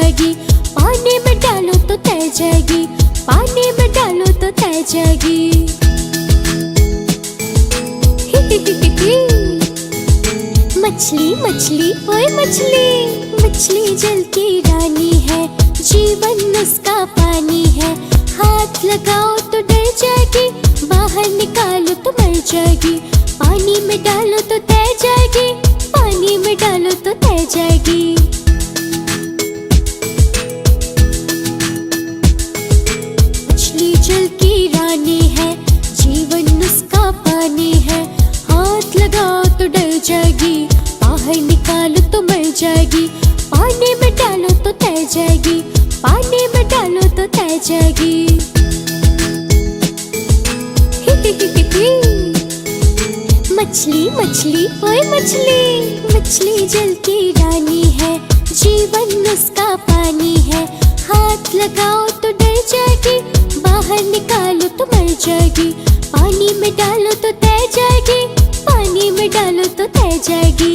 जाएगी, पानी में डालो तो तैर जाएगी, पानी में डालो तो तैर जाएगी। मछली मछली ओए मछली, मछली जल की रानी है, जीवन उसका पानी है। हाथ लगाओ तो डर जाएगी, बाहर निकालो तो मर जाएगी, पानी में डालो तो तैर जाएगी, पानी में डालो तो तैर जाएगी। मछली जल की रानी है, जीवन उसका पानी है। हाथ लगाओ तो डर जाएगी, बाहर निकालो तो मर जाएगी, पानी में डालो तो तैर जाएगी, पानी में डालो तो तैर जाएगी। मछली मछली ओए मछली, मछली जल की रानी है, जीवन उसका पानी है। हाथ लगाओ तो डर जाएगी, बाहर निकालो तो मर जाएगी, पानी में डालो तो तैर जाएगी, पानी में डालो तो तैर जाएगी।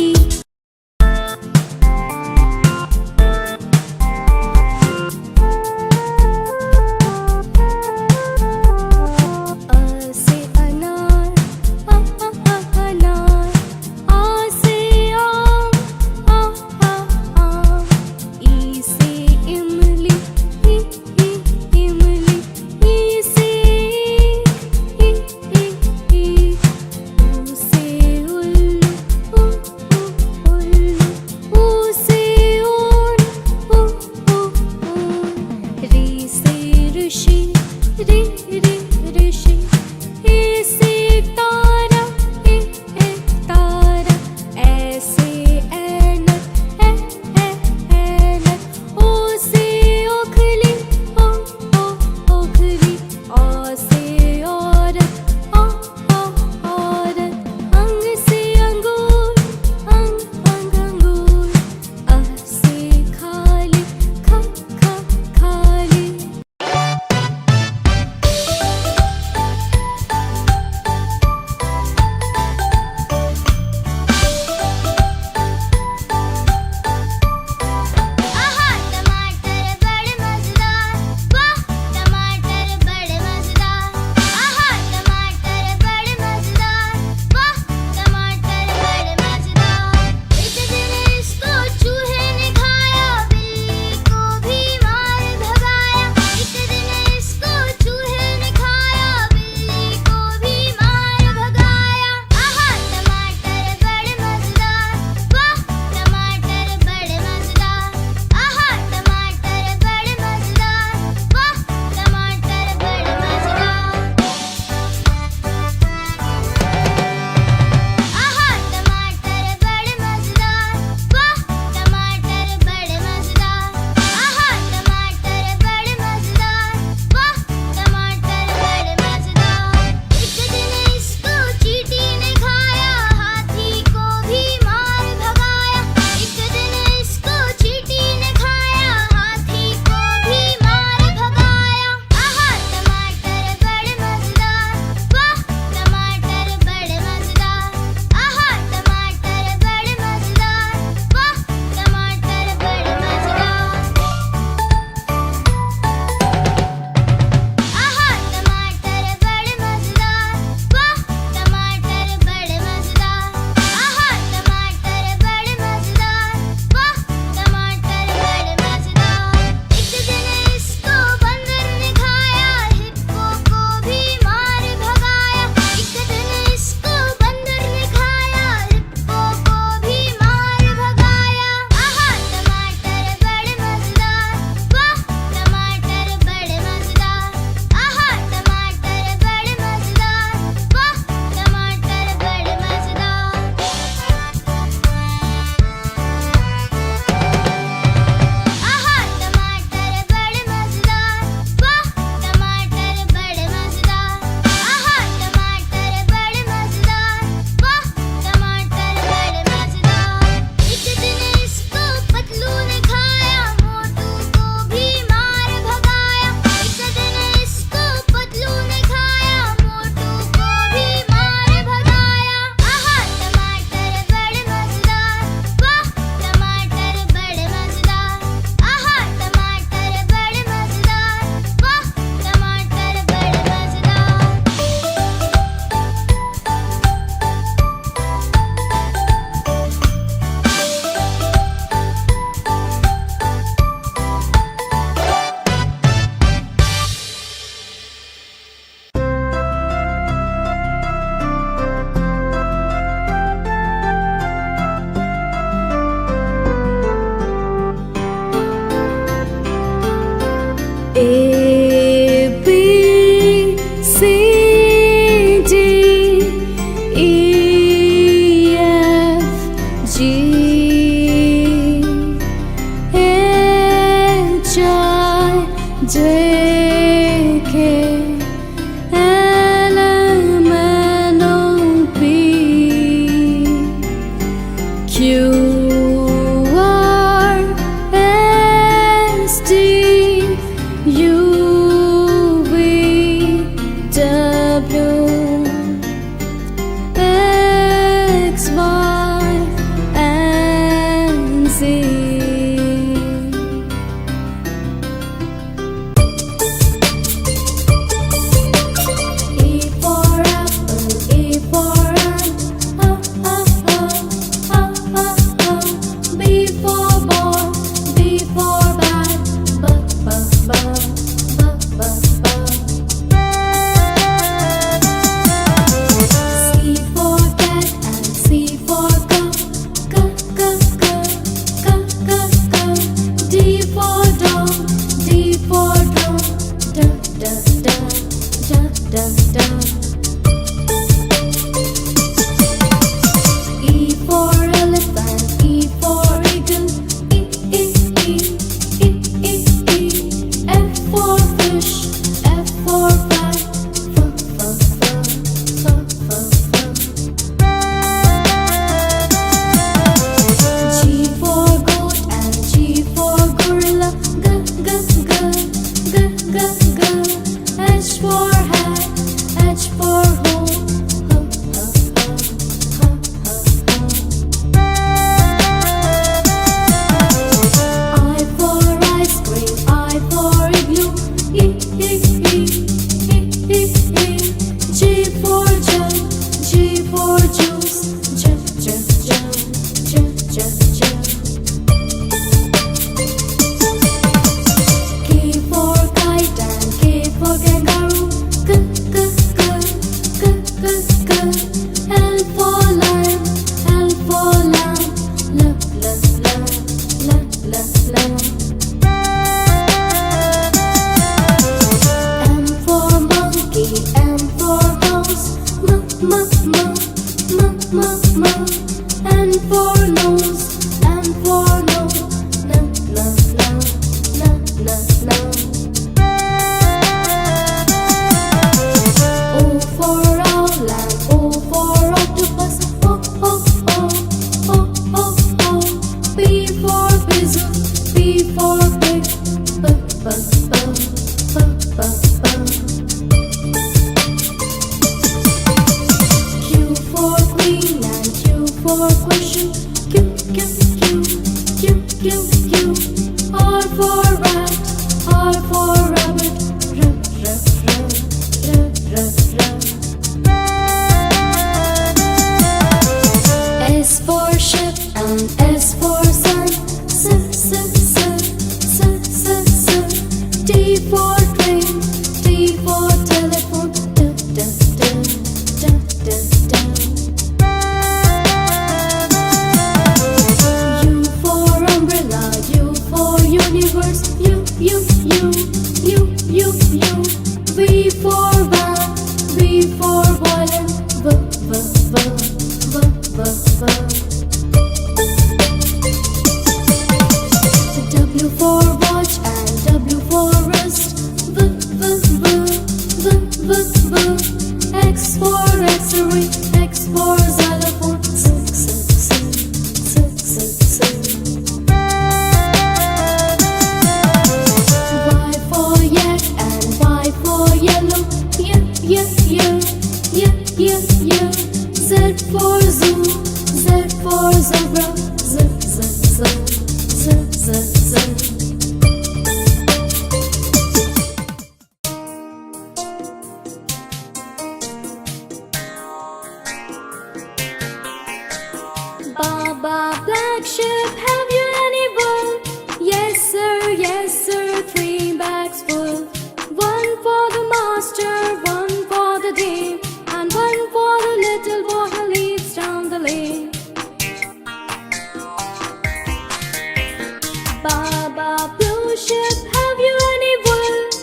A B C D E F G H I J K L M N O P Q R S T U V W X Y and Z. Baba Black Sheep, have you any wool? Yes sir, 3 bags full. 1 for the master, 1 for the dame, and 1 for the little boy who leads down the lane. Baba Blue Sheep, have you any wool?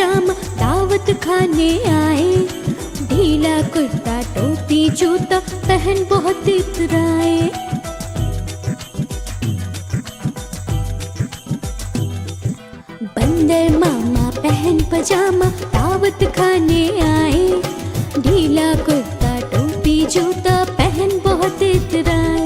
पजामा दावत खाने आए। ढीला कुर्ता टोपी जूता पहन बहुत इतराए। बंदर मामा पहन पजामा दावत खाने आए। ढीला कुर्ता टोपी जूता पहन बहुत इतराए।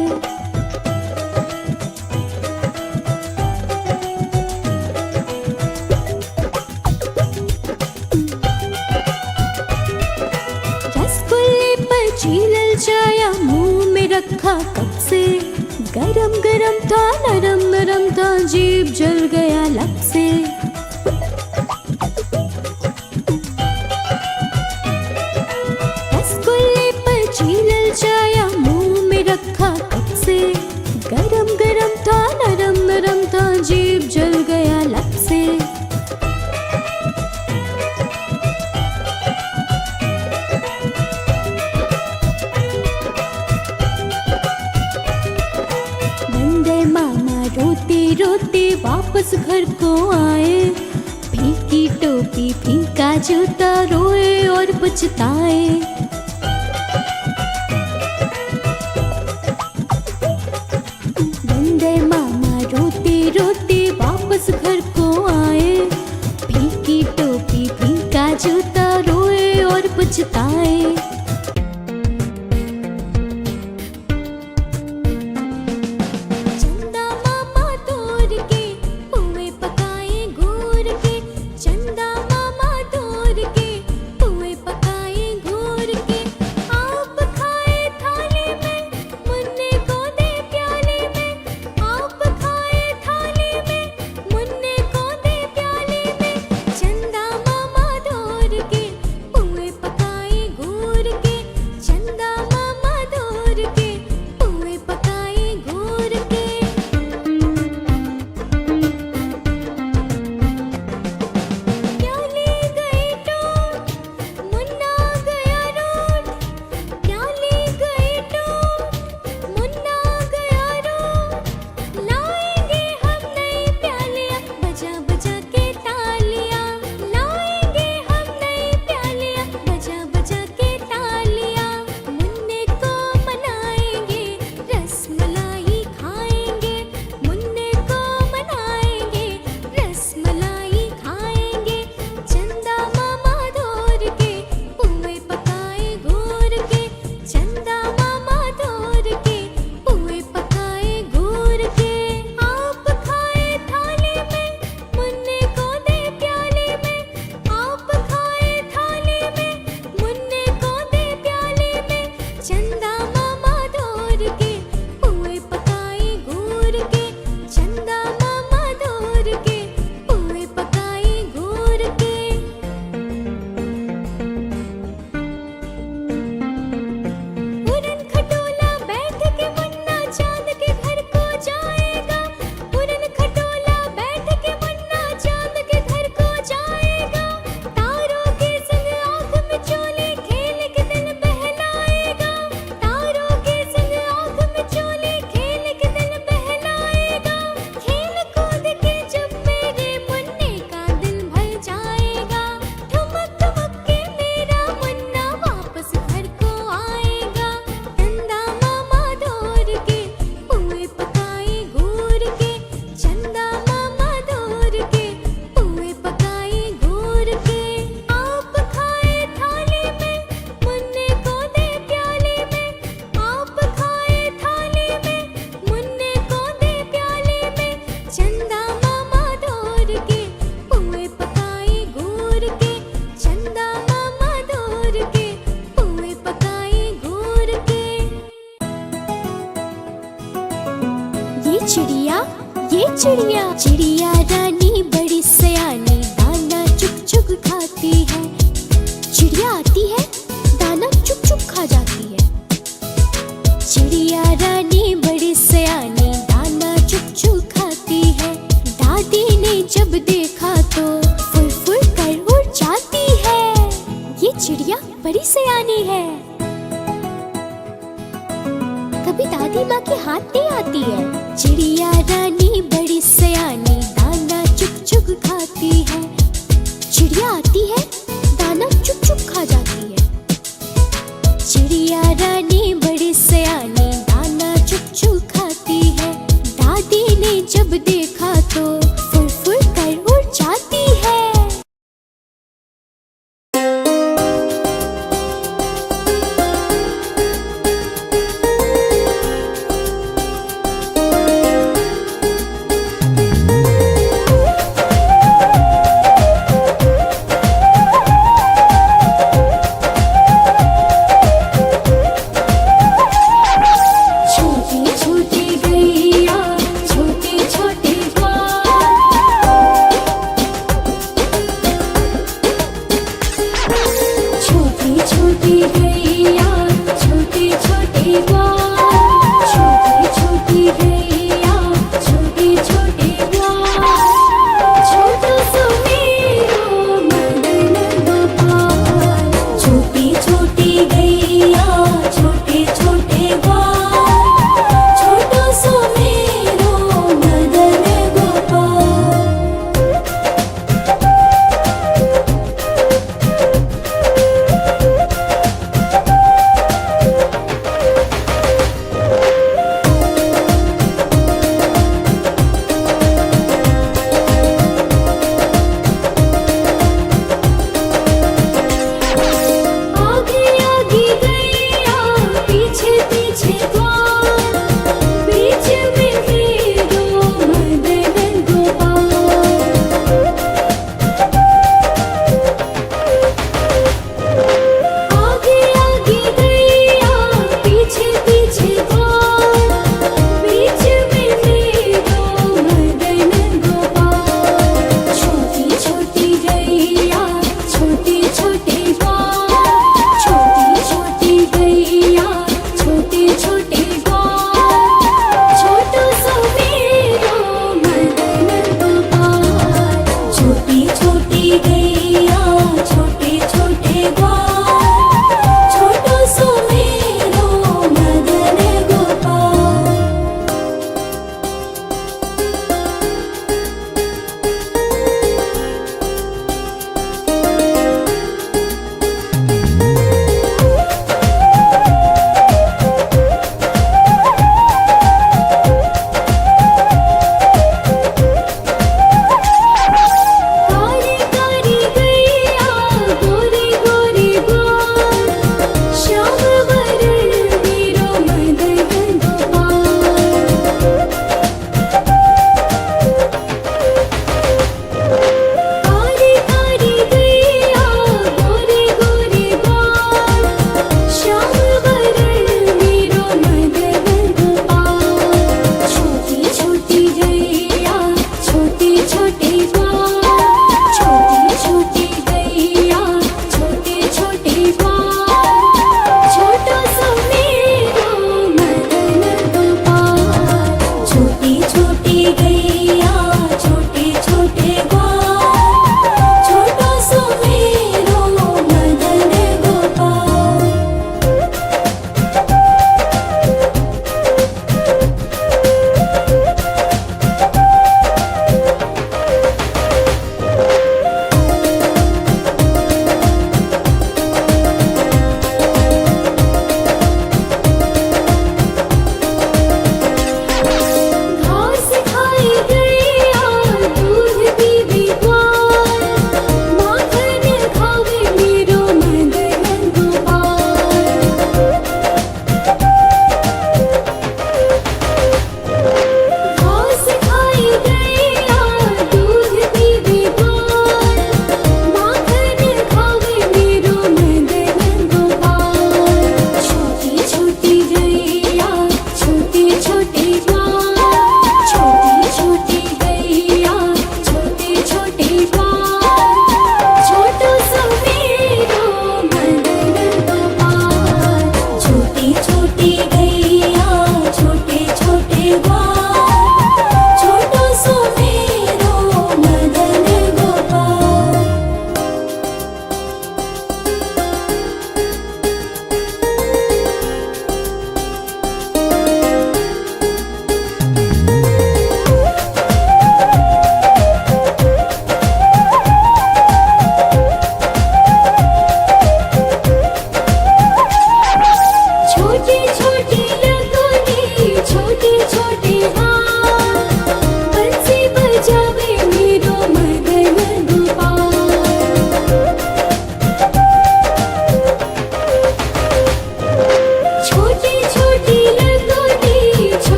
रसगुल्ले पर छीलल जाया मुंह में रखा कब से। गरम गरम था नरम नरम था जीभ जल गया लब से। रसगुल्ले पर छीलल जाया मुंह में रखा कब से। गरम गरम था नरम नरम था जीभ जल गया लब से। रोते रोते वापस घर को आए। फीकी टोपी फीका जूता रोए और पछताए। बंदर मामा रोते रोते वापस घर को आए। फीकी टोपी फीका जूता रोए और पछताए। चिड़िया चिड़िया रानी बड़ी सयानी दाना चुग चुग खाती है। चिड़िया आती है दाना चुग चुग खा जाती है। चिड़िया रानी बड़ी सयानी दाना चुग चुग खाती है। दादी ने जब देखा तो फुर फुर कर उड़ जाती है। ये चिड़िया बड़ी सयानी है। कभी दादी माँ के हाथ नहीं आती है। चिड़िया रानी बड़ी सयानी दाना चुग चुग खाती है। चिड़िया आती है, दाना चुप चुप खा जाती है। चिड़िया रानी बड़ी सयानी, दाना चुप चुप खाती है। दादी ने जब देखा तो फुर फुर कर उड़ जाती है।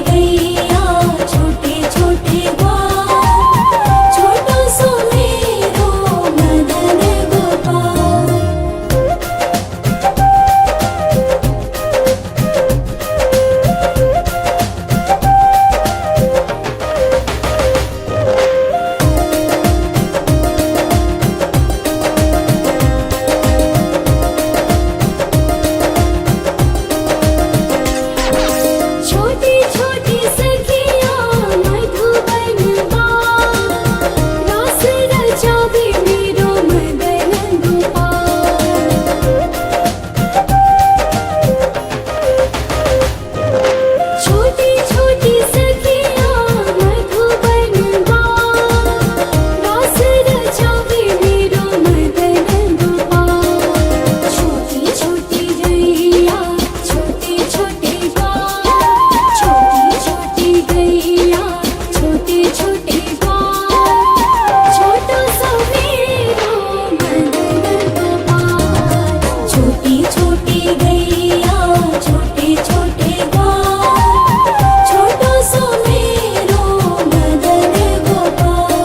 गैया छोटे छोटे ग्वाल, छोटो सो मेरो मदन गोपाल। छोटी छोटी सखियाँ मधुबन बाल, रास रचावे मेरो मदन गोपाल। छोटी छोटी सखियाँ मधुबन बाल, रास रचावे मेरो मदन गोपाल। छोटी छोटी गैया छोटे छोटे ग्वाल, छोटी छोटी गैया छोटे छोटे ग्वाल, छोटो सो मेरो मदन गोपाल। छोटी छोटी गैया छोटे छोटे ग्वाल, छोटो सो मेरो मदन गोपाल।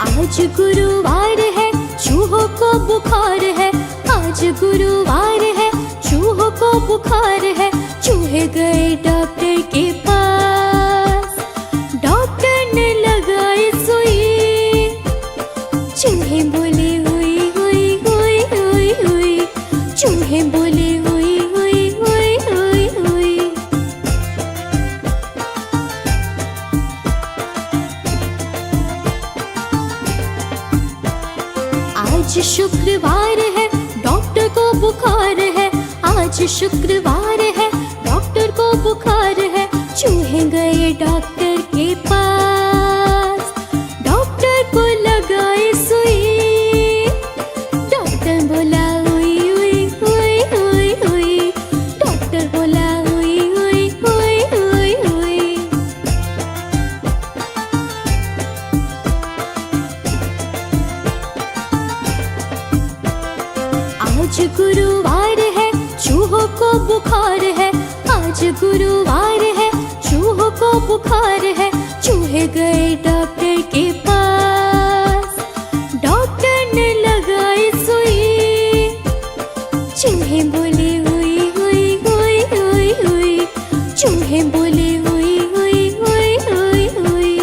आज गुरुवार है चूहों को बुखार है, आज गुरुवार है चूहों को बुखार है। चूहे गए डॉक्टर के पास, डॉक्टर ने लगाई सुई, चूहे बोले हुई हुई हुई हुई हुई, चूहे बोले हुई हुई हुई हुई हुई। आज शुक्रवार है डॉक्टर को बुखार है, आज शुक्रवार है डॉक्टर को बुखार है। चूहे गए डॉक्टर के पास, डॉक्टर को लगाई सुई, डॉक्टर बोला हुई हुई हुई हुई हुई, डॉक्टर बोला हुई हुई हुई हुई हुई। आज गुरुवार है चूहों को बुखार है, आज गुरुवार है चूहों को बुखार है। चूहे गए डॉक्टर के पास, डॉक्टर ने लगाई सुई, चूहे बोले हुई हुई हुई हुई हुई, चूहे बोले हुई हुई हुई हुई हुई।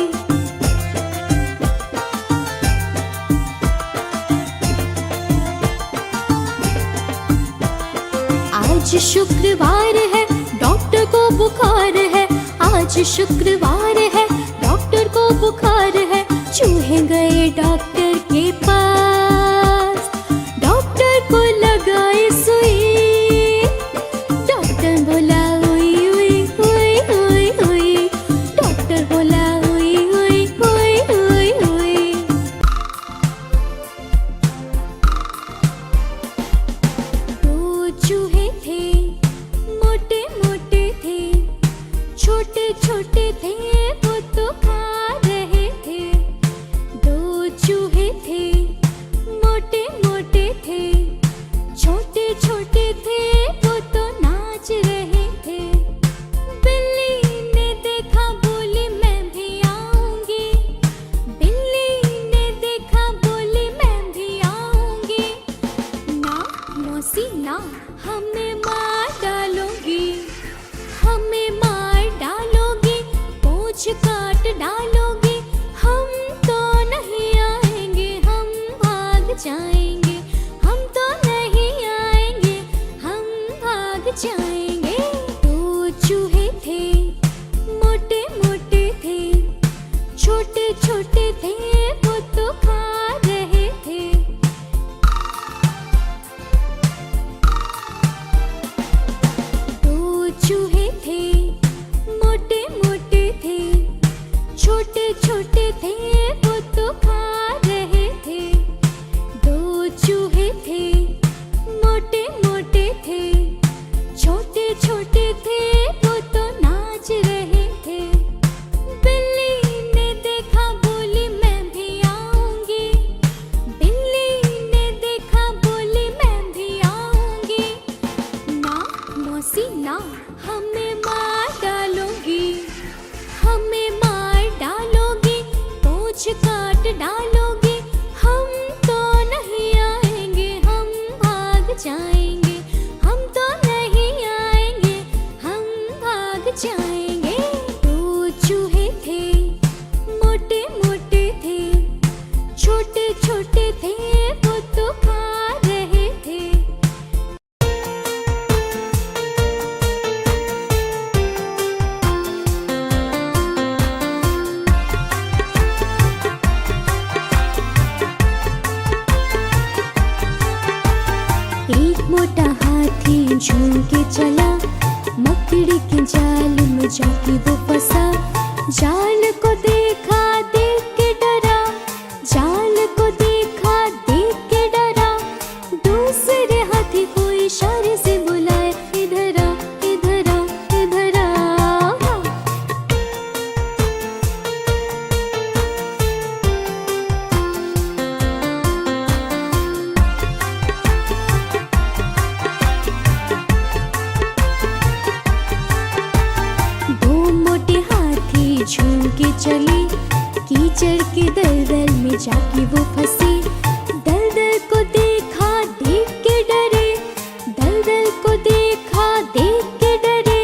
आज शुक्रवार है डॉक्टर को बुखार है, आज शुक्रवार है डॉक्टर को बुखार है। चूहे गए डॉक्टर के पास, डॉक्टर को लगाई सुई, डॉक्टर बोला हुई हुई हुई हुई हुई, डॉक्टर बोला हुई हुई हुई हुई हुई। दो चूहे थे मोटे मोटे थे, छोटे छोटे थे वो तो खा रहे थे। दो चूहे थे मोटे मोटे थे, छोटे छोटे थे वो तो नाच रहे थे। बिल्ली ने देखा बोली मैं भी आऊंगी, बिल्ली ने देखा बोली मैं भी आऊंगी। ना मौसी ना, हमें मार डालोगी, हमें मार डालोगी, पूंछ काट डालोगी। हम तो नहीं आएंगे, हम भाग जाएंगे, हम तो नहीं आएंगे, हम भाग जाएंगे। दो चूहे थे मोटे मोटे थे, छोटे छोटे थे वो तो खा रहे थे। दो चूहे थे मोटे मोटे थे, छोटे छोटे थे वो तो खा रहे थे। दो चूहे थे मोटे मोटे थे, छोटे छोटे थे वो तो खा रहे थे। एक मोटा हाथी झूम के चला, मकड़ी के जाल में जाके वो फंसा। जाल को देखा देख के डरा, जाल को देखा देख के डरा। दूसरे हाथी को इशारे से बुलाए, इधर आ इधर आ इधर आ। झूम के चले, कीचड़ के दलदल में जाके वो फंसे। दलदल को देखा देख के डरे, दलदल को देखा देख के डरे।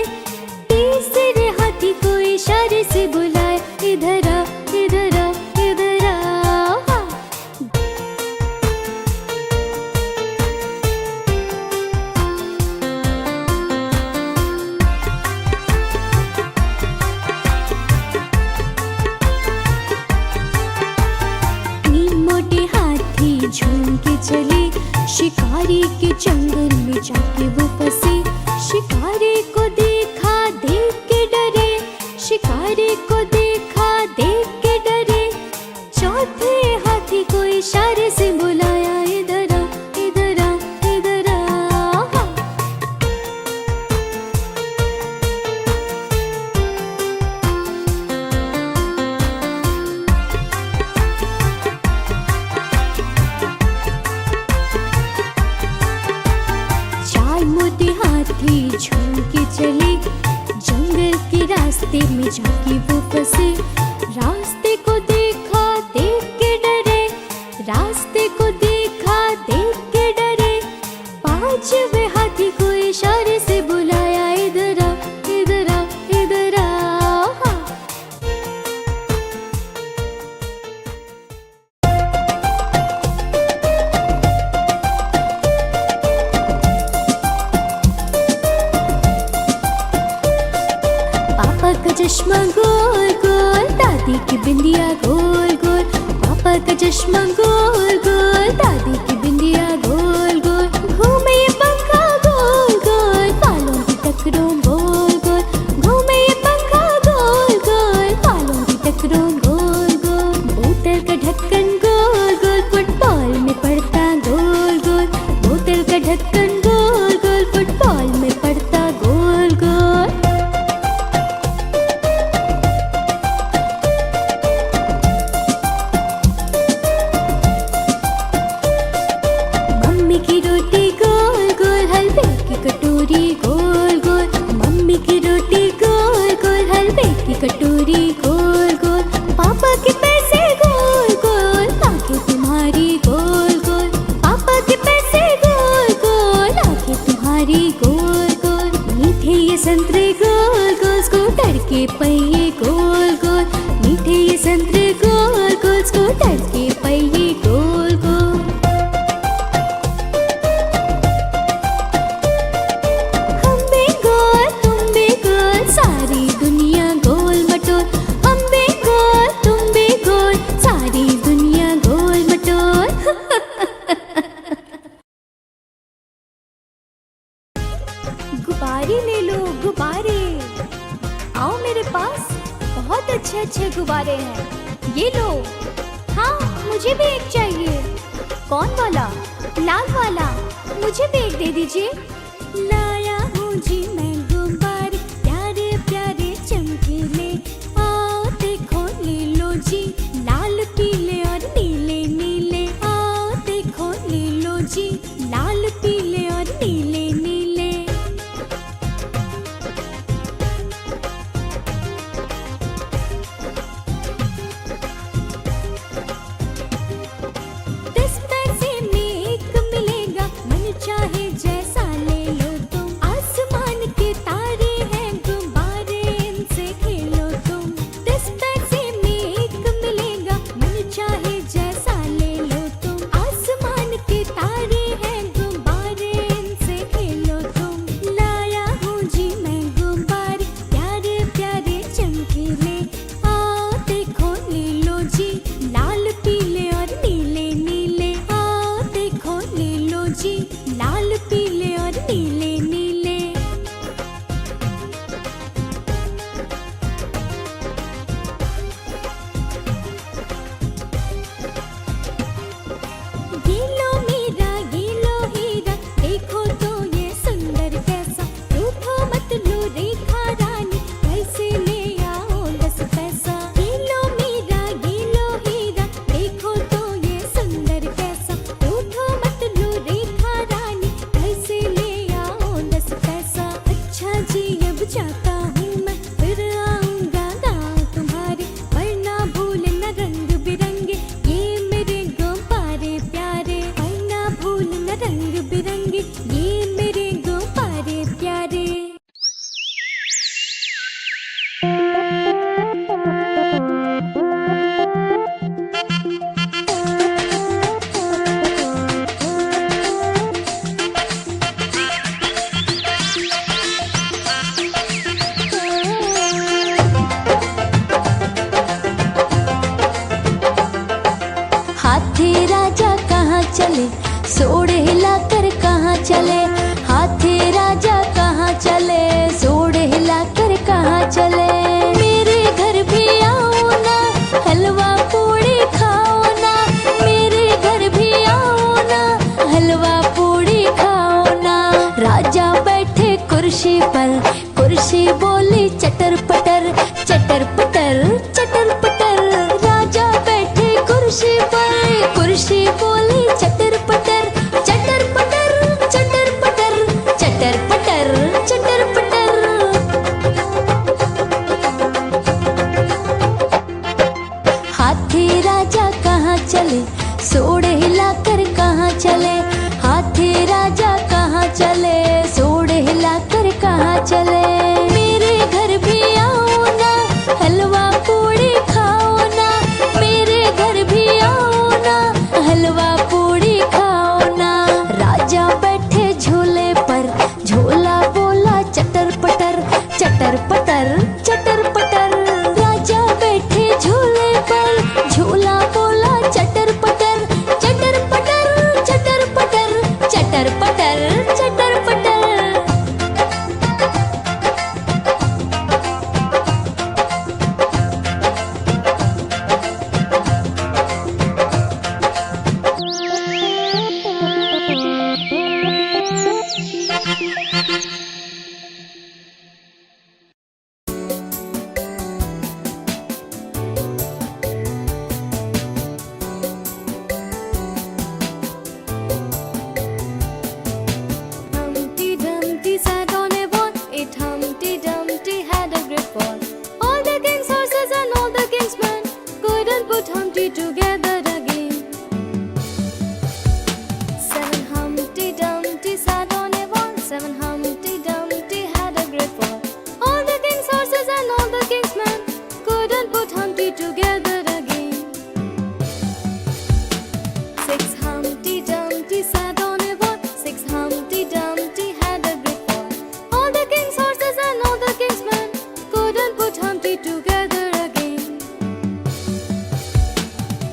तीसरे हाथी को इशारे से बुलाए, इधर आ इधर आ इधर आ। झूम के चले, शिकारी के जंगल में जाके वो फंसे। शिकारी को देखा देख के डरे, शिकारी को देखा देख के डरे। चौथे हाथी को इशारे से बुलाया, इधर आ इधर आ इधर आ। झूम के चले, जंगल के रास्ते में जाके वो फंसे। रास्ते को देखा देख के डरे, रास्ते को देखा देख के डरे। पांचवे हाथी को इशारे से बुलाया, इधर आ इधर आ इधर आ। पापा का चश्मा गोल गोल, दादी की बिंदिया गोल गोल। पापा का चश्मा गोल गोल, दादी की बिंदिया गोल गोल। घूमे ये पंखा गोल गोल, बालों की टकरों गोल गोल। घूमे ये पंखा गोल गोल, बालों की टकरों गोल गोल। बोतल का ढक्कन गोल गोल, फुटबॉल में पड़ता गोल गोल। बोतल का ढक्कन गोल गोल, फुटबॉल में पड़ता गोल गोल। मम्मी की रोटी गोल गोल, हलवे की कटोरी गोल गोल। मम्मी की रोटी गोल गोल, हलवे की कटोरी गोल गोल। पापा के पैसे गोल गोल, आंखें तुम्हारी गोल गोल। पापा के पैसे गोल गोल, आंखें तुम्हारी गोल गोल। मीठे ये संतरे गोल गोल, स्कूटर के पहिए गोल गोल। मीठे ये संतरे गोल गोल, स्कूटर के पहिए गोल गोल। सारी दुनिया गोल मटोल, हम भी गोल तुम भी गोल, सारी दुनिया गोल मटोल। गुब्बारे ले लो गुब्बारे, आओ मेरे पास बहुत अच्छे अच्छे गुब्बारे हैं, ये लो। हाँ मुझे भी एक चाहिए। कौन वाला? लाल वाला, मुझे भी एक दे दीजिए। लाया हूँ जी मैं गुब्बारे, प्यारे प्यारे चमकीले। आओ देखो ले लो जी, लाल पीले और नीले नीले। आओ देखो ले लो जी, लाल पीले और नीले नीले। दस पैसे में एक मिलेगा, मन चाहे जैसा ले लो तुम। ये लो मेरा ये लो हीरा, देखो तो ये सुंदर कैसा, रूठो मत लो रेखा रानी, कैसे ले आओ 10 पैसा। ये लो मेरा ये लो हीरा, देखो तो ये सुंदर कैसा, रूठो मत लो रेखा रानी, कैसे ले आओ 10 पैसा। अच्छा जी अब जाता हूँ मैं, फिर आऊंगा गाँव तुम्हारे, वरना भूलना रंग बिरंगे ये मेरे गुब्बारे प्यारे, वरना भूलना रंग बिरंगे ये मेरे गुब्बारे प्यारे। हाथी राजा कहाँ चले, सोड़ हिलाकर कहाँ चले, हाथी राजा कहाँ चले, सोड़ हिलाकर कहाँ चले। मेरे घर भी आओ ना, हलवा पूड़ी खाओ ना, मेरे घर भी आओ ना, हलवा पूड़ी खाओ ना। राजा बैठे कुर्सी पर, कुर्सी बोली चटर पटर, चटर पटर चटर पटर। राजा बैठे कुर्सी पर, कुर्सी बोली चटर पटर, चटर पटर चटर पटर, चटर पटर चटर पटर। हाथी राजा कहाँ चले, सोड़ हिलाकर कहाँ चले, हाथी राजा कहाँ चले, सोड़ हिलाकर कहाँ चले। मेरे घर भी आओ ना, हलवा पूड़ी खाओ ना, मेरे घर भी आओ ना, हलवा पूड़ी खाओ ना। राजा बैठे झूले पर, झूला बोला चटर पटर, चटर पटर चटर पटर। राजा बैठे झूले पर, झूला बोला चटर पटर, चटर पटर चटर पटर, चटर पटर चटर पटर। Humpty Dumpty sat on a wall, it Humpty Dumpty had a great fall. All the king's horses and all the king's men couldn't put Humpty together again. 7 Humpty Dumpty sat on a wall, 7 Humpty Dumpty had a great fall. All the king's horses and all the king's men couldn't put Humpty together again. 6 Humpty Dumpty sat on a wall, 6 Humpty Dumpty had a great fall. All the king's horses and all the king's men couldn't put Humpty together again.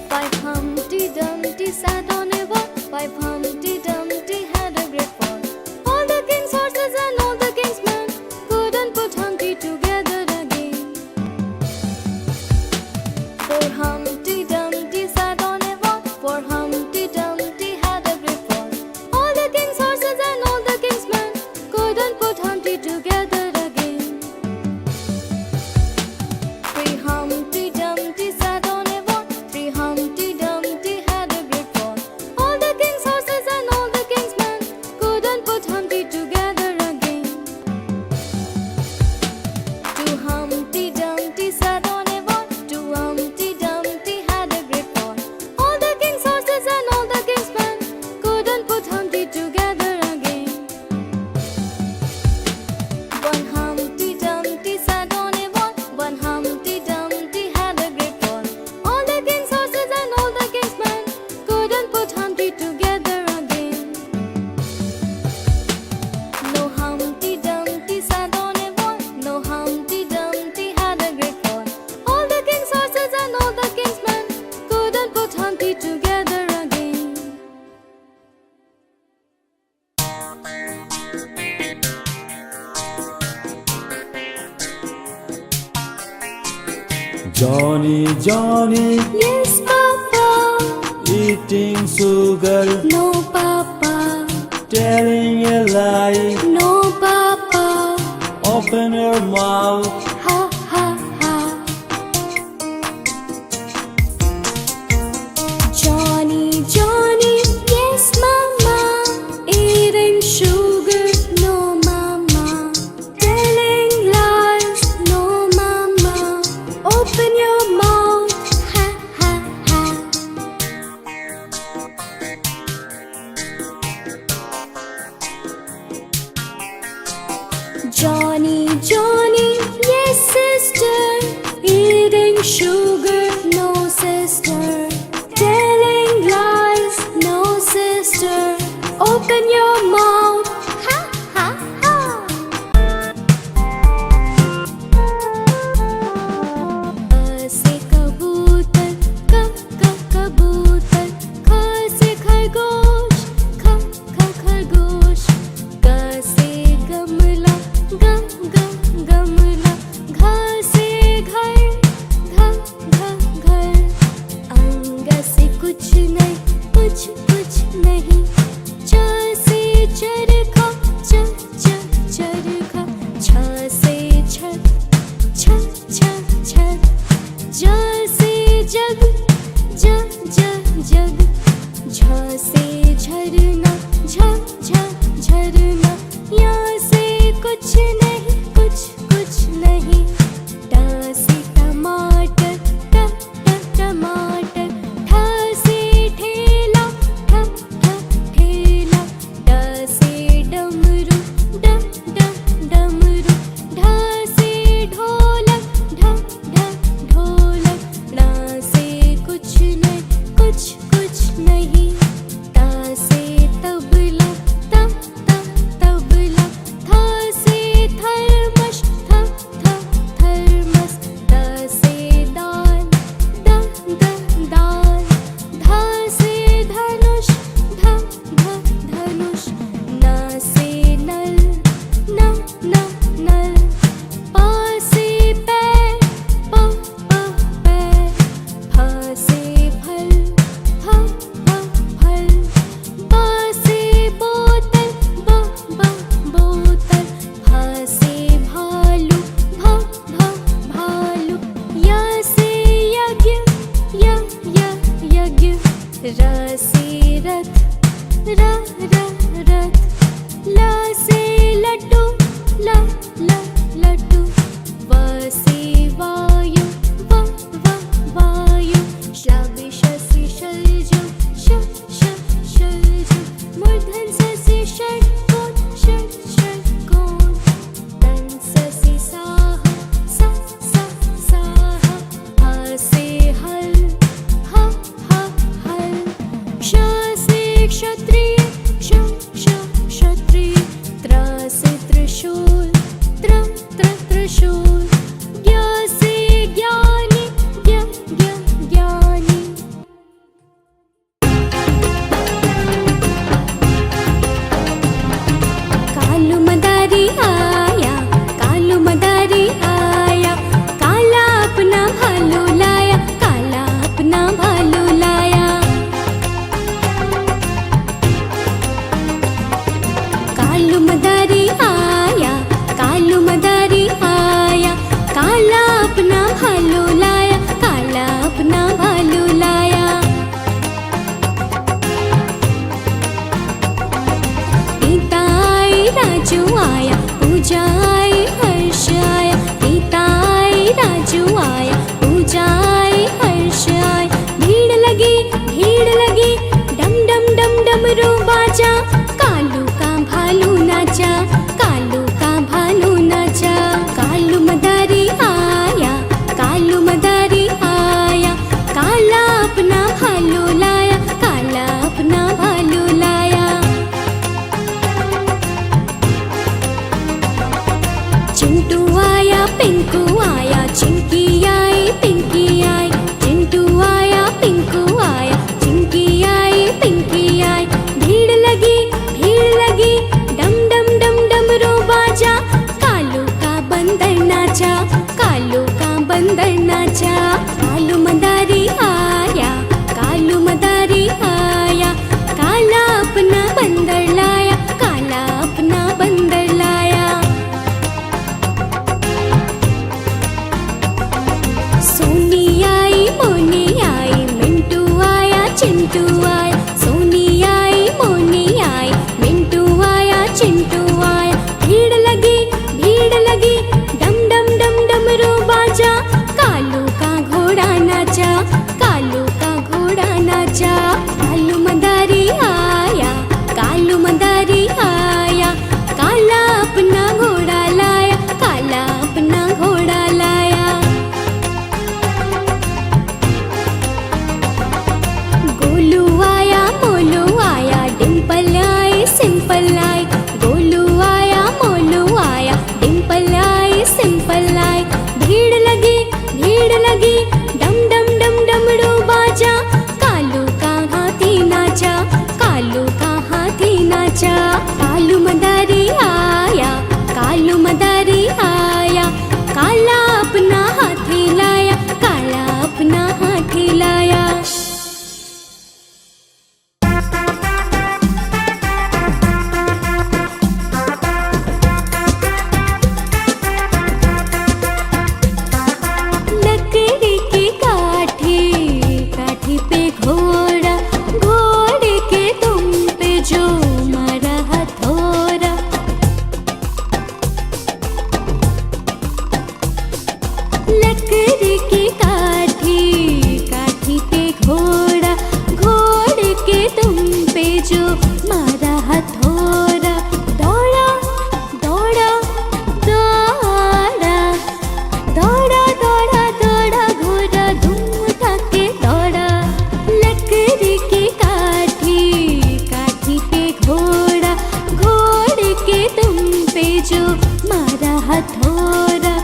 5 Humpty Dumpty sat on a wall, 5 Humpty Dumpty had a great fall. All the king's horses and all the king's men couldn't put Humpty together again. 4 Humpty Dumpty sat on a wall, 4 Humpty Dumpty had a great fall. All the king's horses and all the king's men couldn't put Humpty together again. 3 Humpty Dumpty sat on a wall, 3 Humpty Dumpty had a great fall. All the king's horses and all the king's men couldn't put Humpty together again. 2 Humpty Dumpty sat on a wall, 2 Humpty Dumpty had a great fall. All the king's horses and all the king's men couldn't put Humpty together again. 1 Humpty Dumpty sat on a wall, 1 Humpty Dumpty had a great fall. All the king's horses and all the king's men couldn't put Humpty together again. No Humpty Dumpty sat on a wall, no Humpty Dumpty had a great fall. All the king's horses and all the king's men couldn't put Humpty together again. Johnny, Johnny, Yes, Papa. eat eating sugar. No, Papa. Telling a lie. No, Papa. Open your mouth. Ha, ha, ha. Johnny, Johnny, yes, Mama. Eating sugar, no, Mama. Telling lies, no, Mama. Open your mouth. Ha, ha, ha. Johnny, Johnny, yes, sister. Eating sugar, no, sister. Telling lies, no, sister. Open your mouth. Ha, ha, ha. से कबूतर, कबूतर. ख से खरगोश, खरगोश. ग से गमला, गमला. घ से घर, घर. अंग से कुछ नहीं, कुछ नहीं. च से चरखा, चरखा. छ से छत, छत. ज से जग, जग. झ से झरना, झरना. या से कुछ नहीं, कुछ नहीं. ट से टमाटर, टमाटर. ठ से ठेला, ठेला. ड से डमरू, डमरू. ढ से ढोलक, ढोलक. ण से कुछ नहीं, कुछ नहीं. त से तबला, तबला. थ से थर्मस, थर्मस. द से दान, दान. ध से धनुष, धनुष. न से नल, नल. प से पैर, पैर. फ से फल, फल. ब से बोतल, बोतल. भ से भालू, भालू. य से यज्ञ, यज्ञ. र से रथ, रथ. ल से लड्डू, लड्डू. व से वायु, वायु. श से शलजम, शलजम. मूर्धन स से षट्कोण, षट्कोण. तन् स से साह, साह. ह से हल, हल. श से क्षत्रिय, क्षत्रिय. त्र से त्रिशूल, त्रिशूल. ज्ञ से ज्ञानी, ज्ञानी. कालू मदारी आया, काला अपना भालू लाया, काला अपना भालू लाया. कालू मदारी आया, काला अपना भालू लाया, काला अपना भालू लाया. पिता आई, राजू आया, पूजा आई, हर्ष आया. पिता आई, राजू आया, पूजा आई, हर्ष आया. भीड़ लगी, डम डम डम डमरू बाजा. कालू का भालू नाचा, कालू का भालू नाचा. कालू मदारी आया, काला अपना भालू लाया, काला अपना भालू लाया. चिंटू आया, पिंकू आया, चिंकी आई, पिंकी आई. चिंटू आया, पिंकू आया, चिंकी आई, पिंकी आई. भीड़ लगी, बच्चा। कालू मदारी आया, कालू मदारी आया, काला अपना हाथी लाया, काला अपना हाथी लाया। लकड़ी की काठी, काठी पे घोड़ा, घोड़े के दुम पे जो मारा हथौड़ा। लकड़ी की काठी, काठी पे घोड़ा, घोड़े के दुम पे जो मारा हथौड़ा। दौड़ा दौड़ा दौड़ा, दौड़ा दौड़ा दौड़ा, घोड़ा धूम उठा के दौड़ा। लकड़ी की काठी, काठी पे घोड़ा, घोड़े के दुम पे जो मारा हथौड़ा।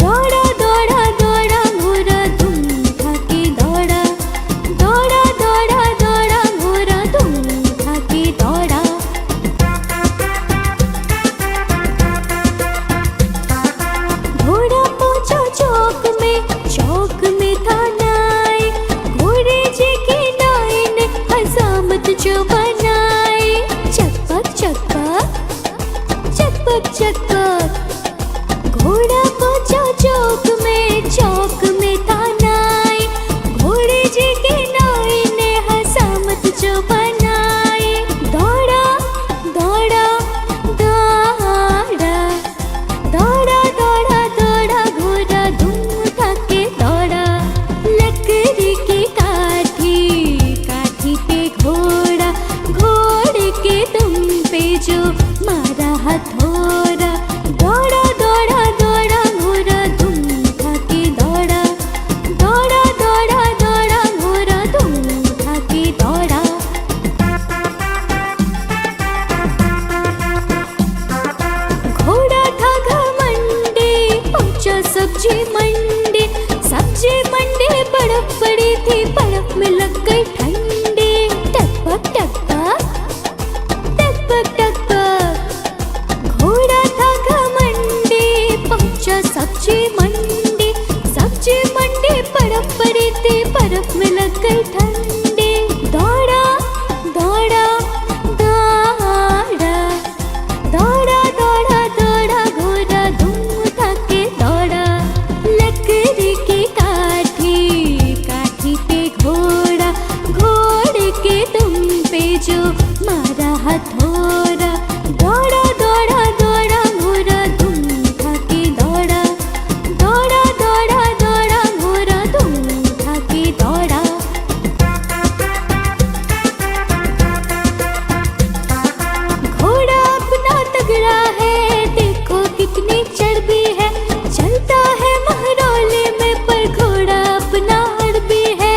दौड़ा दौड़ा दौड़ा, घोड़ा धूम उठा के दौड़ा। दौड़ा दौड़ा दौड़ा, घोड़ा धूम उठा के दौड़ा। घोड़ा पहुंचा चौक में, चौक में था नाई। घोड़े जी की नाई ने हजामत जो बनाई। चकपक चकपक, चकपक चकपक। घोड़ा पहुंचा चौक में, चौक में था नाई। घोड़े जी की नाई ने हजामत जो बनाई। दौड़ा दौड़ा दौड़ा, दौड़ा दौड़ा दौड़ा, घोड़ा धूम उठा के दौड़ा। लकड़ी की काठी, काठी पे घोड़ा, घोड़े के दुम पे जो मारा हथौड़ा। दौड़ा दौड़ा दौड़ा, घोड़ा धूम उठा के दौड़ा। दौड़ा दौड़ा दौड़ा, घोड़ा धूम उठा के दौड़ा। घोड़ा था घमंडी, पहुंचा सब्जी मंडी। सब्जी मंडी बर्फ पड़ी थी, बर्फ में लग गई ठंडी। टकपक टकपक, टकपक टकपक। घोड़ा था घमंडी, पहुंचा सब्जी मंडी। सब्जी मंडी बर्फ पड़ी थी, बर्फ में लग गई ठंडी। दौड़ा दौड़ा दौड़ा, दौड़ा दौड़ा दौड़ा, घोड़ा धूम उठा के दौड़ा। लकड़ी की काठी, काठी पे घोड़ा, घोड़े के दुम पे जो मारा हथौड़ा। दौड़ा दौड़ा दौड़ा, घोड़ा धूम उठा के दौड़ा। दौड़ा दौड़ा दौड़ा, घोड़ा धूम उठा के दौड़ा। घोड़ा अपना तगड़ा है, देखो कितनी चर्बी है। चलता है महरौले में, पर घोड़ा अपना हड़बी है।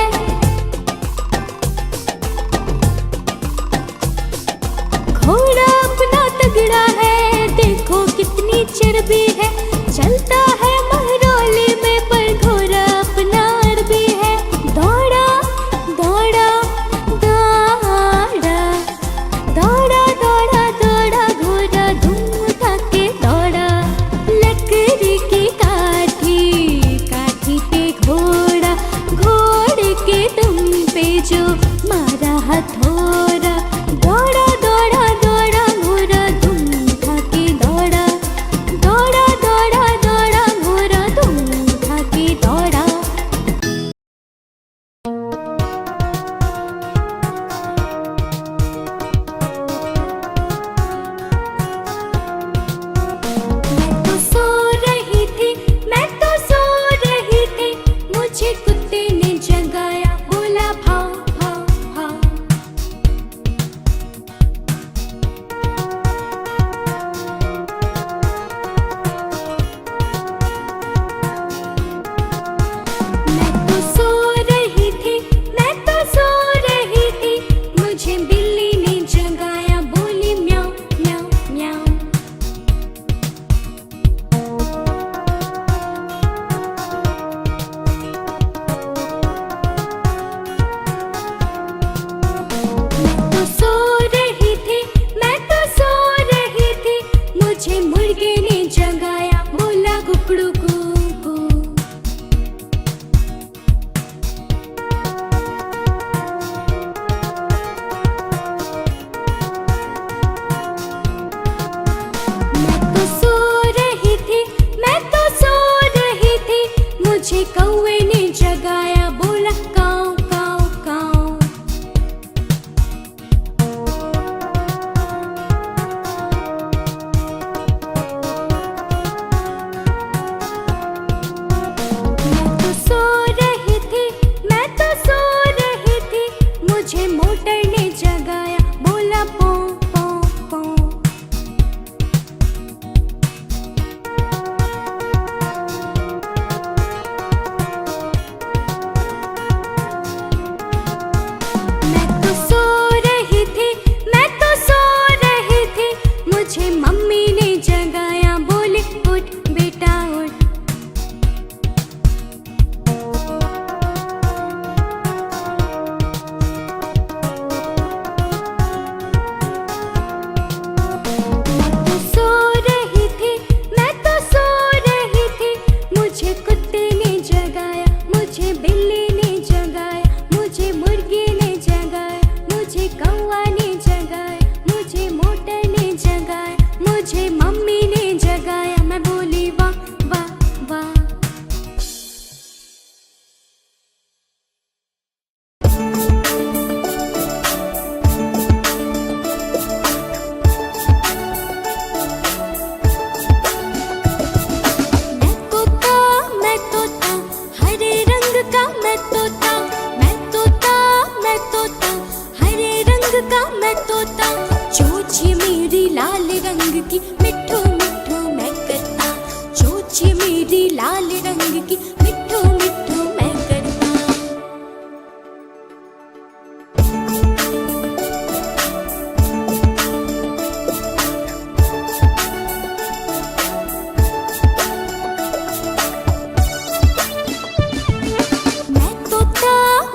छोड़ता, चोंच ये मेरी लाल रंग की मिठू मिठू मैं करता, चोंच ये मेरी लाल रंग की मिठू मिठू मैं करता।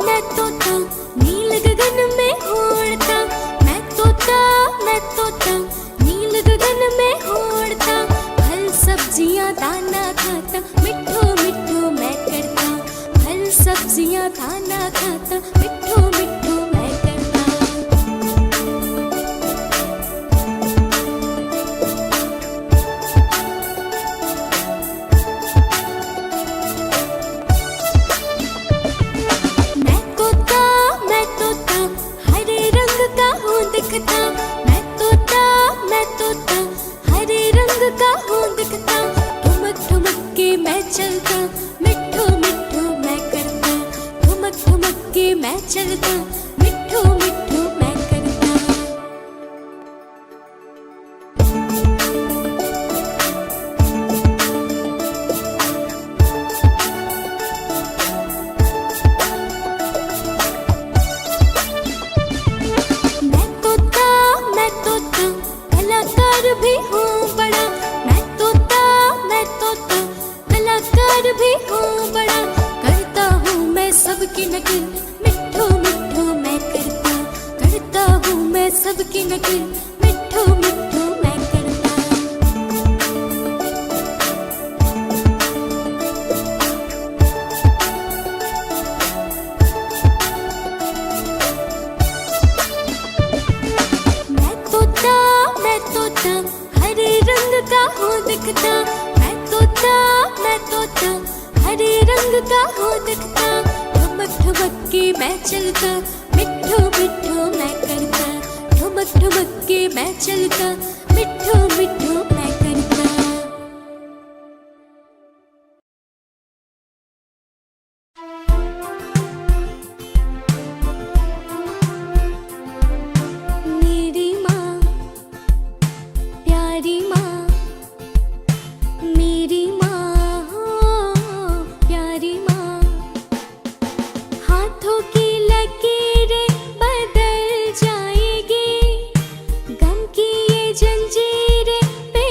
मैं तोता नील गगन में उड़ता, मैं तोता नील गगन में उड़ता, फल सब्जियां दाना खाता, मिठू मिठू मैं करता, फल सब्जियां दाना खाता, मिठू मिठू मैं करता। मैं तोता हरे रंग का हूँ दिखता, मैं तोता हरे रंग का हूँ दिखता, ठुमक ठुमक के मैं चलता, मिठू मिठू मैं करता, ठुमक ठुमक के मैं चलता, मिठू मिठू मैं करता। मैं तोता कलाकार भी हूँ बड़ा, मैं तोता कलाकार भी हूँ बड़ा, करता हूँ मैं सबकी नकल, मिठू मिठू मैं करता हूँ मैं सबकी नकल, मिठू मिठू मैं करता। मैं तोता हरे रंग का हूँ दिखता, मैं तोता हरे रंग का हूँ दिखता, ठुमक ठुमक के मैं चलता, मिठू मिठू मैं करता, ठुमक ठुमक के मैं चलता, मिठू मिठू मैं करता। मेरी माँ प्यारी माँ, मेरी माँ प्यारी माँ, हाथों की लकीरें बदल जाएगी, गम की ये जंजीरें पे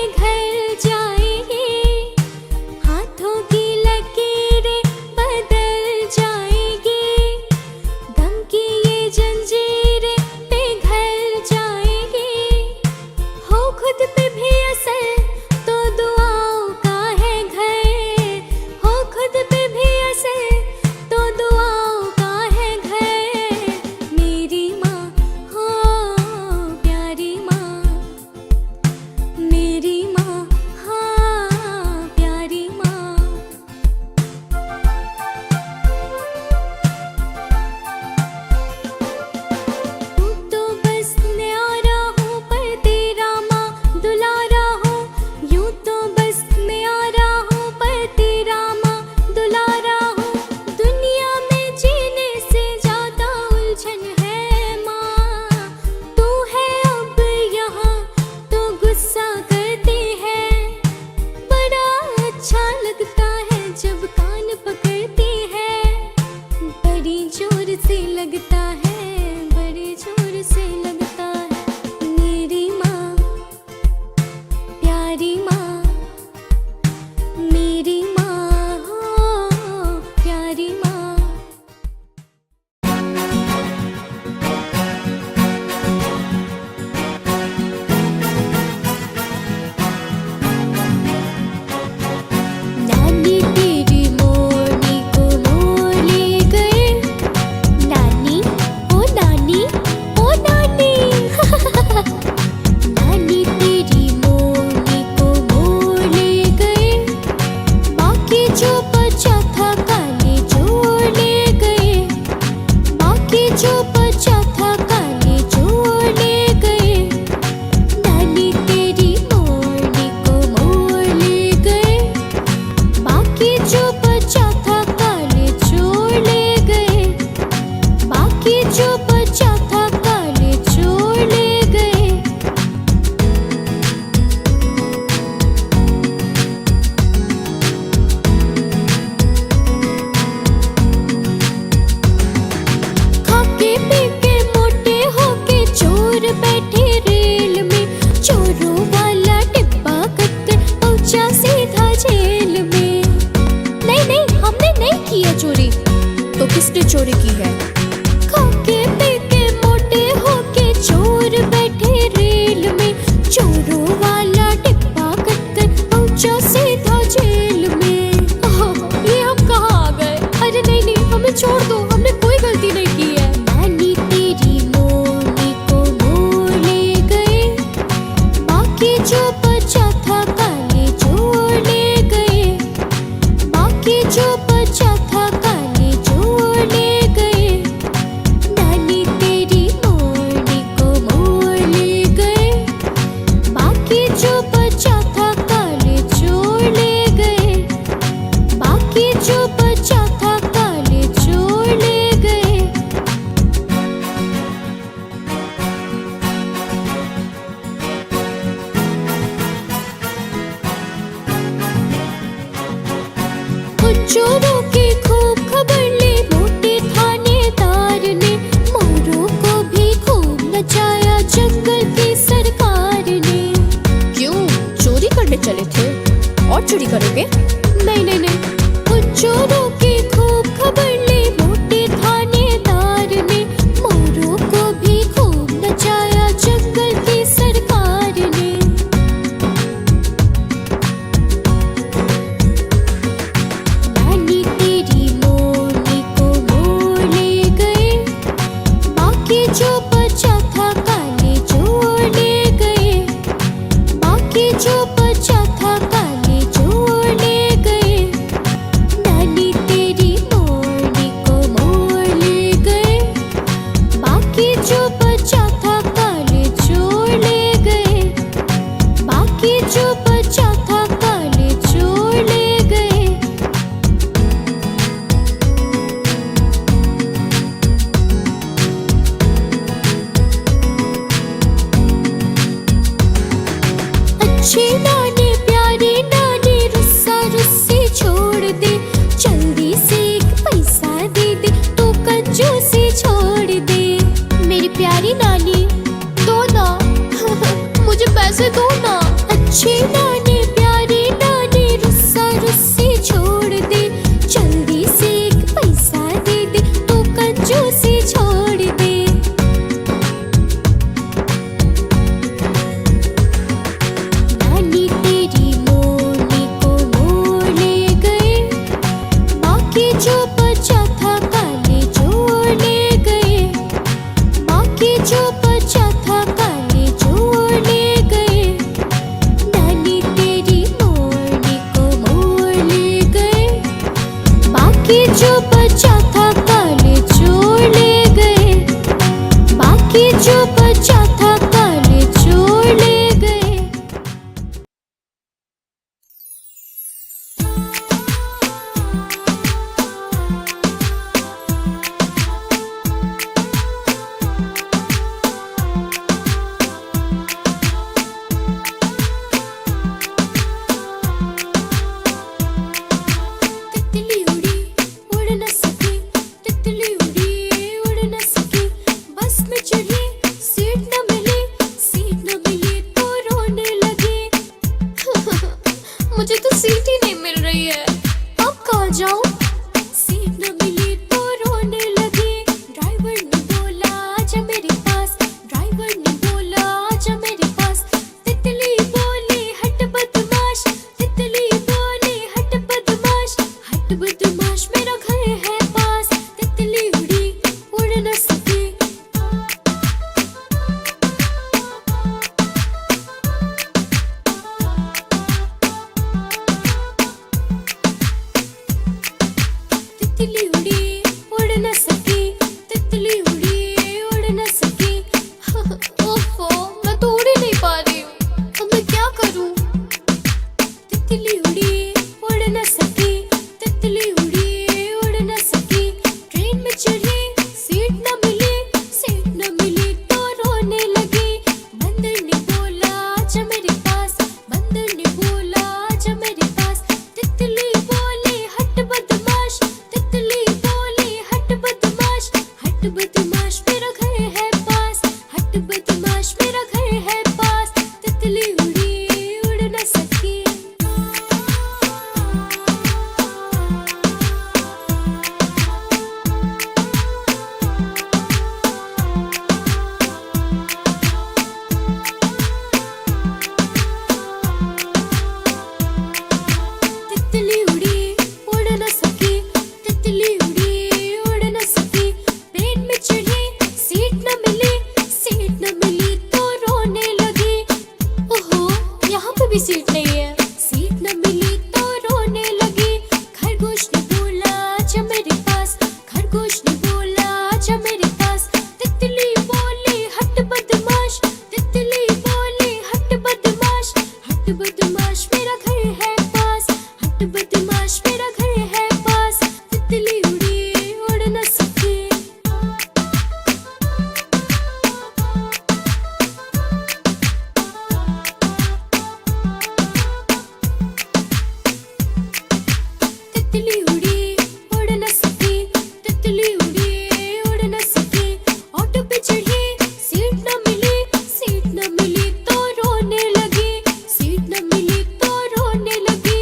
चोरों वाला डिब्बा कटकर पहुंचा सीधा जेल में। ये हम कहाँ आ गए? अरे नहीं नहीं, हमें छोड़ दो, हमने कोई गलती नहीं की है। नानी तेरी मोनी को मोड़ ले गए, बाकी जो बचा था काले जोड़ ले गए, बाकी जो बचा था काले जोड़ ले गए। नानी तेरी मोनी को मोड़ ले गए, बाकी जो बचा था काले जोड़ ले गए, बाकी जो बचा था काले जोड़ ले गए। कुछ चोरों की खूब खबर ली मोटे थानेदार ने, मोरों को भी खूब नचाया जंगल की सरकार ने। क्यों, चोरी करने चले थे? और चोरी करोगे? नहीं नहीं नहीं, कुछ चोरों की खूब खबर ली मोटे थानेदार ने, मोरों को भी खूब नचाया जंगल की सरकार ने। नानी तेरी मोनी को मोड़ ले गए, बाकी जो बचा था काले जोड़ ले गए, बाकी जो बचा था काले जोड़ ले गए। नानी तेरी मोनी को मोड़ ले गए, बाकी जो बचा था काले जोड़ ले गए, बाकी जो बचा था काले जोड़ ले गए। अच्छी नानी प्यारी नानी रुस्सा रुस्सी छोड़ दे, जल्दी से एक पैसा दे दे तो कंजूसी छोड़ दे। मेरी प्यारी नानी दो ना, मुझे पैसे दो ना। अच्छी नानी प्यारी नानी रुस्सा रुस्सी छोड़ दे, जल्दी से एक पैसा दे दे तो कंजूसी छोड़ दे। नानी तेरी मोनी को मोड़ ले गए, बाकी जो बचा था काले जोड़ ले गए, बाकी जो बचा था काले जोड़ ले गए। नानी तेरी मोनी को मोड़ ले गए, बाकी जो बचा था काले जोड़ ले गए, बाकी जो बचा था काले जोड़ ले गए। तितली उड़ी उड़ न सकी, तितली उड़ी उड़ न सकी, बस में चढ़ी सीट न मिली, सीट न मिली तो रोने लगी। मुझे तो सीट ही नहीं मिल रही है, अब कहाँ जाऊँ? सीट न मिली तो रोने लगी। ड्राइवर ने बोला आजा मेरे पास, ड्राइवर ने बोला आजा मेरे पास। तितली बोली हट बदमाश, तितली बोली हट बदमाश, हट बदमाश मेरा घर है पास। तितली उड़ी उड़ न सकी। तितली उड़ी उड़ न सकी, तितली उड़ी उड़ न सकी। ओफो, मैं तो उड़ ही नहीं पा रही हूँ, अब मैं क्या करूँ? तितली उड़ी उड़ न सकी, तितली उड़ी उड़ न सकी। ट्रेन में चढ़ी सीट न मिली, सीट न मिली तो रोने लगी। बंदर ने बोला आजा मेरे पास, बंदर ने बोला आजा मेरे पास। तितली बोली हट बदमाश, तितली बोली हट बदमाश, हट बदमाश मेरा घर है पास, हट बदमाश मेरा घर है पास। तितली उड़ी उड़ न सकी। भी सीट नहीं है। सीट न मिली तो रोने लगी, खरगोश ने बोला आजा मेरे पास, खरगोश ने बोला आजा मेरे पास। तितली बोली हट बदमाश, तितली बोली हट बदमाश, हट बदमाश मेरा घर है पास, हट बदमाश मेरा घर है पास। तितली उड़ी उड़ न सकी। तितली उड़ी उड़ न सकी, तितली उड़ी उड़ न सकी। ऑटो पे चढ़ी, सीट न मिली, सीट न मिली तो रोने लगी, सीट न मिली तो रोने लगी।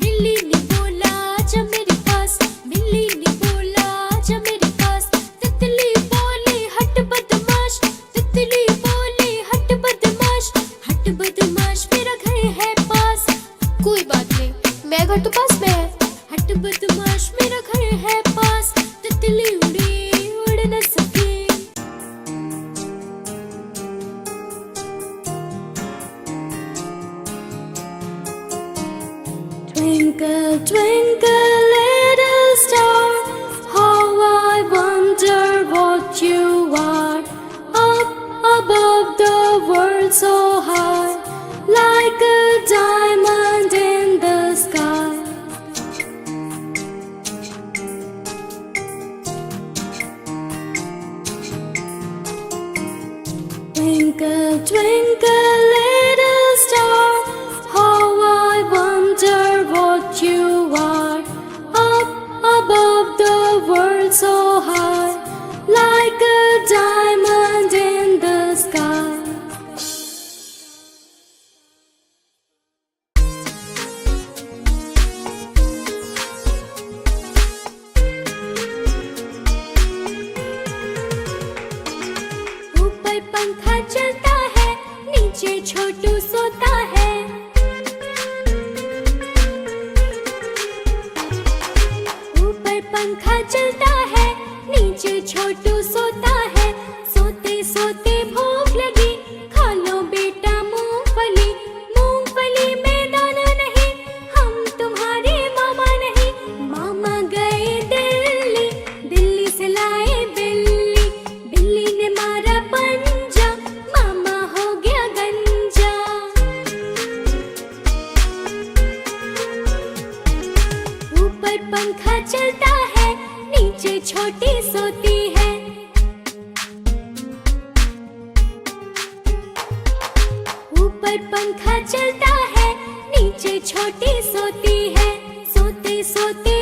बिल्ली ने बोला आजा मेरे पास, बिल्ली ने बोला आजा मेरे पास। तितली बोली हट बदमाश, तितली बोली हट बदमाश, हट बदमाश मेरा घर है पास। कोई बात नहीं, मेरा घर तो पास में है। हट बदमाश मेरा घर है पास, तितली उड़ी उड़ न सकी। Twinkle, twinkle, little star, how I wonder what you are. Up above the world so high, like a diamond in the sky. Twinkle, twinkle, little star, how I wonder what you are. Up above the world so high, like a diamond in the sky. ऊपर पंखा चलता है, नीचे छोटू सोता है। ऊपर पंखा चलता है, नीचे छोटू सोता है। सोते सोते भूख लगी, खा लो बेटा मूंगफली। मूंगफली में दाना नहीं, हम तुम्हारे मामा नहीं। मामा गए दिल्ली, दिल्ली से लाए बिल्ली। बिल्ली ने मारा पंजा, मामा हो गया गंजा। ऊपर पंखा चलता है, नीचे छोटी सोती है। ऊपर पंखा चलता है, नीचे छोटी सोती है। सोते सोते